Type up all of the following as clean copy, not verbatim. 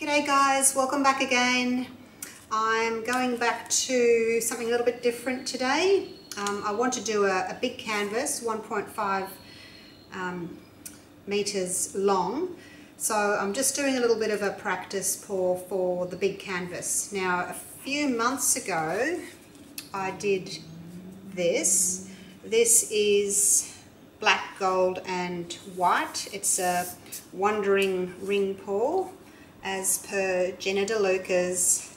G'day guys, welcome back again. I'm going back to something a little bit different today. I want to do a big canvas, 1.5 meters long. So I'm just doing a little bit of a practice pour for the big canvas. Now a few months ago I did this. This is black, gold and white. It's a wandering ring pour as per Gina DeLuca's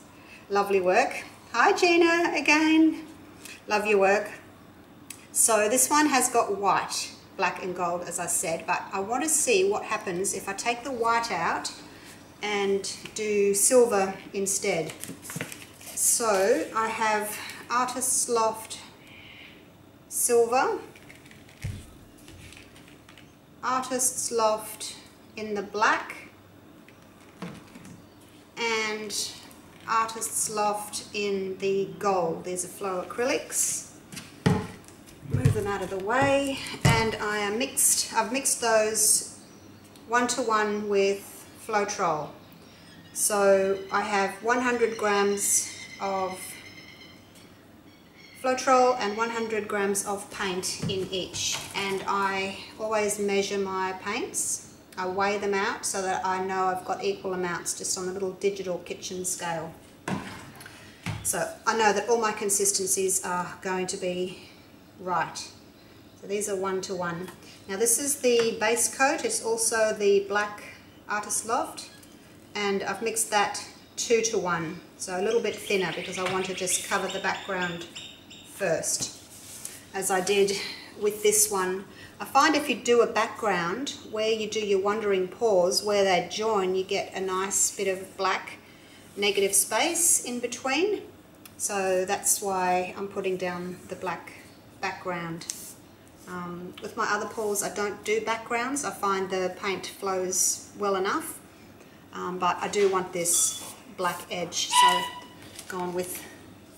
lovely work. Hi Gina again, love your work. So this one has got white, black and gold as I said, but I want to see what happens if I take the white out and do silver instead. So I have Artist Loft silver, Artist Loft in the black, and Artist Loft in the gold. These are flow acrylics. Move them out of the way, and I've mixed those 1:1 with floetrol. So I have 100 grams of floetrol and 100 grams of paint in each, and I always measure my paints. I weigh them out so that I know I've got equal amounts just on a little digital kitchen scale. So I know that all my consistencies are going to be right. So these are 1:1. Now this is the base coat. It's also the black Artist Loft, and I've mixed that 2:1. So a little bit thinner because I want to just cover the background first, as I did with this one. I find if you do a background where you do your wandering pours, where they join, you get a nice bit of black negative space in between. So that's why I'm putting down the black background. With my other pours I don't do backgrounds. I find the paint flows well enough, but I do want this black edge, so I've gone with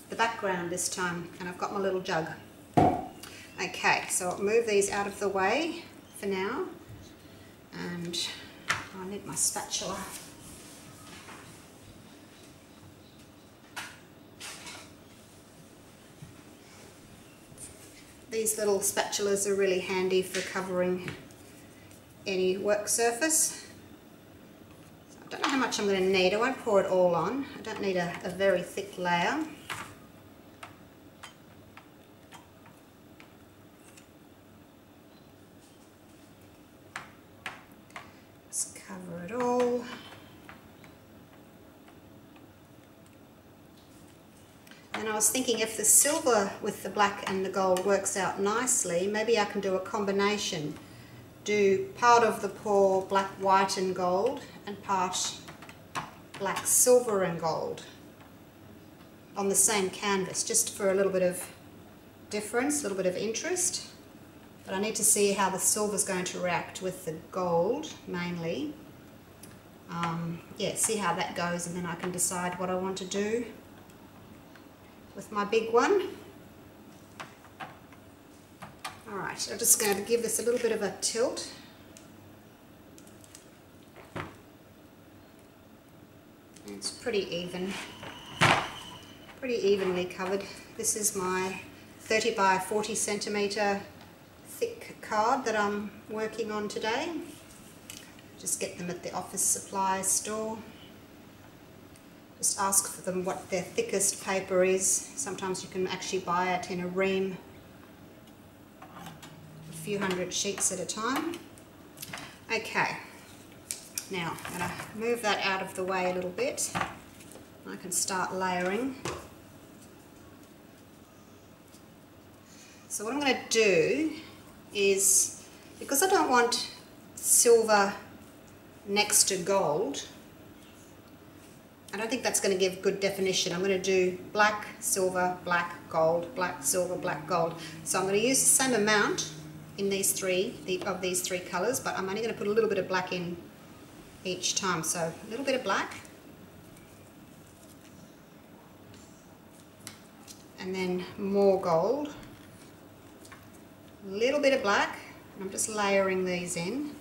the background this time, and I've got my little jug. Okay, so I'll move these out of the way for now, and I need my spatula. These little spatulas are really handy for covering any work surface. So I don't know how much I'm going to need. I won't pour it all on. I don't need a very thick layer. Cover it all. And I was thinking, if the silver with the black and the gold works out nicely, maybe I can do a combination. Do part of the pour black, white and gold, and part black, silver and gold on the same canvas, just for a little bit of difference, a little bit of interest. But I need to see how the silver is going to react with the gold, mainly. Yeah, see how that goes, and then I can decide what I want to do with my big one. Alright, I'm just going to give this a little bit of a tilt. It's pretty even, pretty evenly covered. This is my 30 by 40 centimetre thick card that I'm working on today. Just get them at the office supply store. Just ask for them what their thickest paper is. Sometimes you can actually buy it in a ream, a few hundred sheets at a time. Okay, now I'm going to move that out of the way a little bit. I can start layering. So what I'm going to do is, because I don't want silver next to gold, I don't think that's going to give good definition. I'm going to do black, silver, black, gold, black, silver, black, gold. So I'm going to use the same amount in these three, of these three colours, but I'm only going to put a little bit of black in each time. So a little bit of black, and then more gold, a little bit of black, and I'm just layering these in.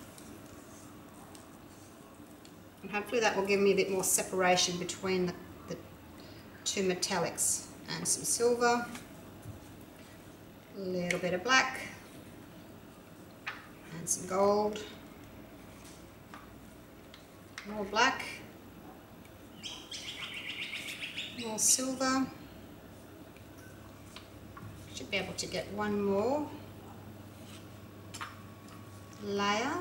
And hopefully that will give me a bit more separation between the two metallics. And some silver, a little bit of black, and some gold, more black, more silver. Should be able to get one more layer.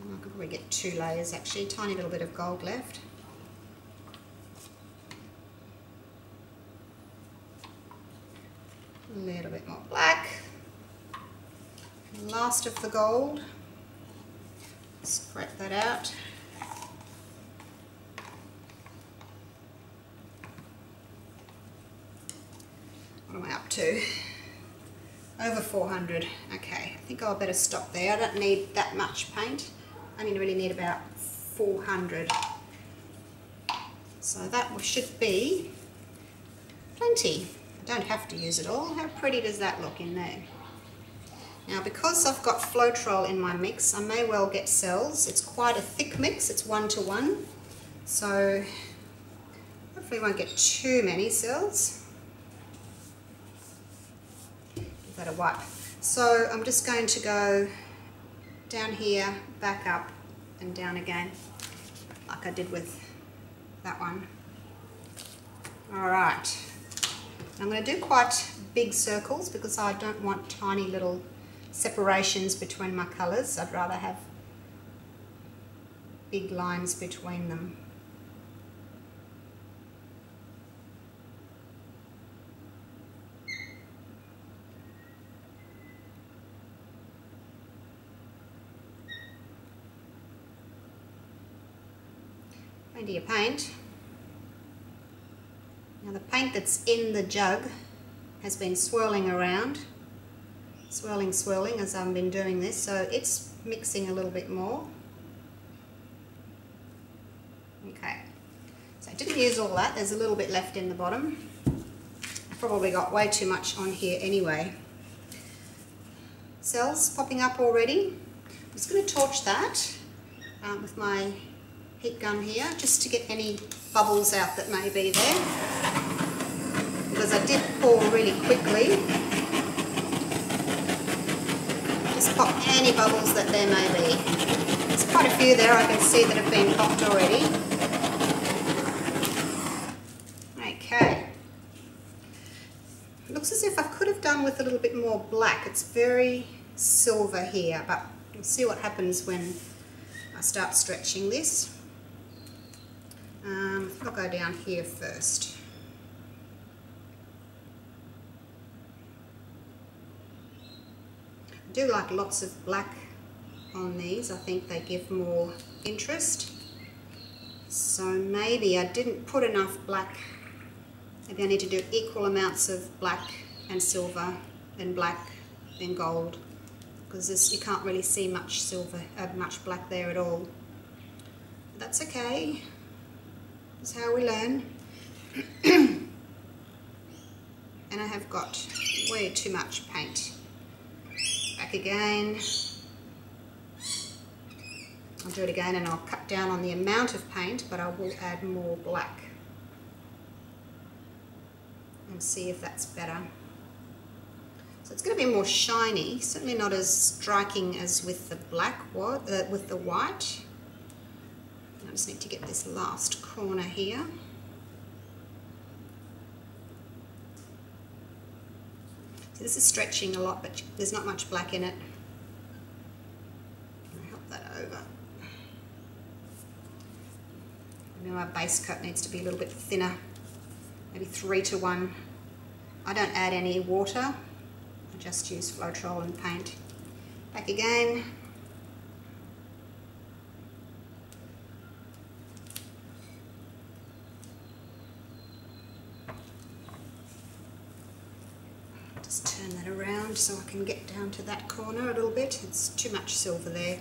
I could probably get 2 layers actually, tiny little bit of gold left. A little bit more black. And last of the gold. Scrape that out. What am I up to? Over 400. Okay, I think I'll better stop there. I don't need that much paint. I only really need about 400. So that should be plenty. I don't have to use it all. How pretty does that look in there? Now because I've got floetrol in my mix, I may well get cells. It's quite a thick mix, it's 1:1. So hopefully I won't get too many cells. Give that a wipe. So I'm just going to go down here, back up and down again, like I did with that one. Alright, I'm going to do quite big circles because I don't want tiny little separations between my colours. I'd rather have big lines between them. Plenty of paint. Now the paint that's in the jug has been swirling around, swirling as I've been doing this, so it's mixing a little bit more. Okay, so I didn't use all that, there's a little bit left in the bottom. I probably got way too much on here anyway. Cells popping up already. I'm just going to torch that with my heat gun here, just to get any bubbles out that may be there, because I did pour really quickly. Just pop any bubbles that there may be. There's quite a few there I can see that have been popped already. Okay. It looks as if I could have done with a little bit more black. It's very silver here, but you'll see what happens when I start stretching this. I'll go down here first. I do like lots of black on these. I think they give more interest. So maybe I didn't put enough black. Maybe I need to do equal amounts of black and silver, then black, then gold, because you can't really see much silver, much black there at all. But that's okay. That's how we learn. And I have got way too much paint. Back again. I'll do it again and I'll cut down on the amount of paint, but I will add more black and see if that's better. So it's going to be more shiny, certainly not as striking as with the black, with the white. I just need to get this last corner here. So this is stretching a lot, but there's not much black in it. I'll help that over. I know our base coat needs to be a little bit thinner, maybe 3:1. I don't add any water, I just use floetrol and paint. Back again. Just turn that around so I can get down to that corner a little bit. It's too much silver there.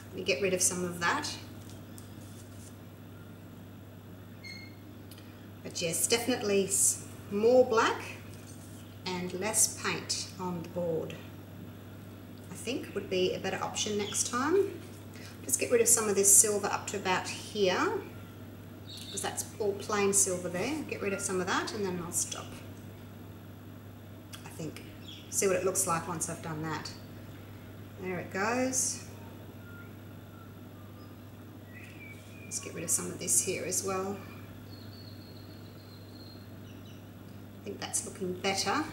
Let me get rid of some of that. But yes, definitely more black and less paint on the board, I think would be a better option next time. Just get rid of some of this silver up to about here, because that's all plain silver there. Get rid of some of that and then I'll stop. I think. See what it looks like once I've done that. There it goes. Let's get rid of some of this here as well. I think that's looking better.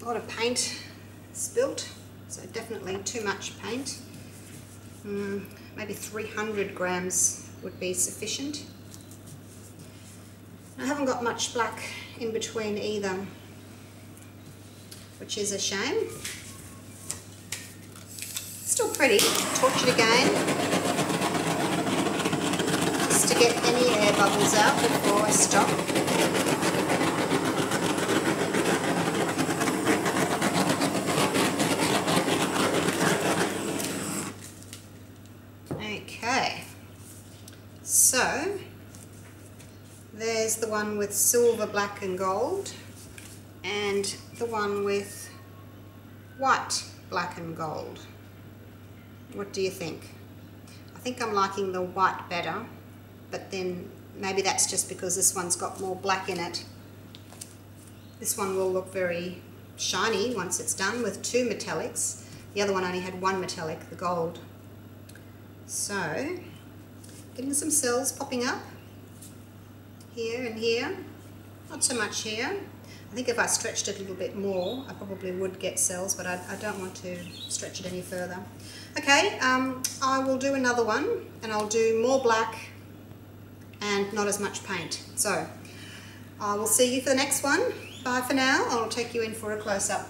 A lot of paint spilt, so definitely too much paint. Maybe 300 grams would be sufficient. I haven't got much black in between either, which is a shame. Still pretty. Torch it again, just to get any air bubbles out before I stop. Okay, so there's the one with silver, black and gold, and the one with white, black and gold. What do you think? I think I'm liking the white better, but then maybe that's just because this one's got more black in it. This one will look very shiny once it's done with 2 metallics. The other one only had 1 metallic, the gold. So, getting some cells popping up here and here. Not so much here. I think if I stretched it a little bit more, I probably would get cells, but I don't want to stretch it any further. Okay, I will do another one, and I'll do more black and not as much paint. So, I will see you for the next one. Bye for now. I'll take you in for a close-up.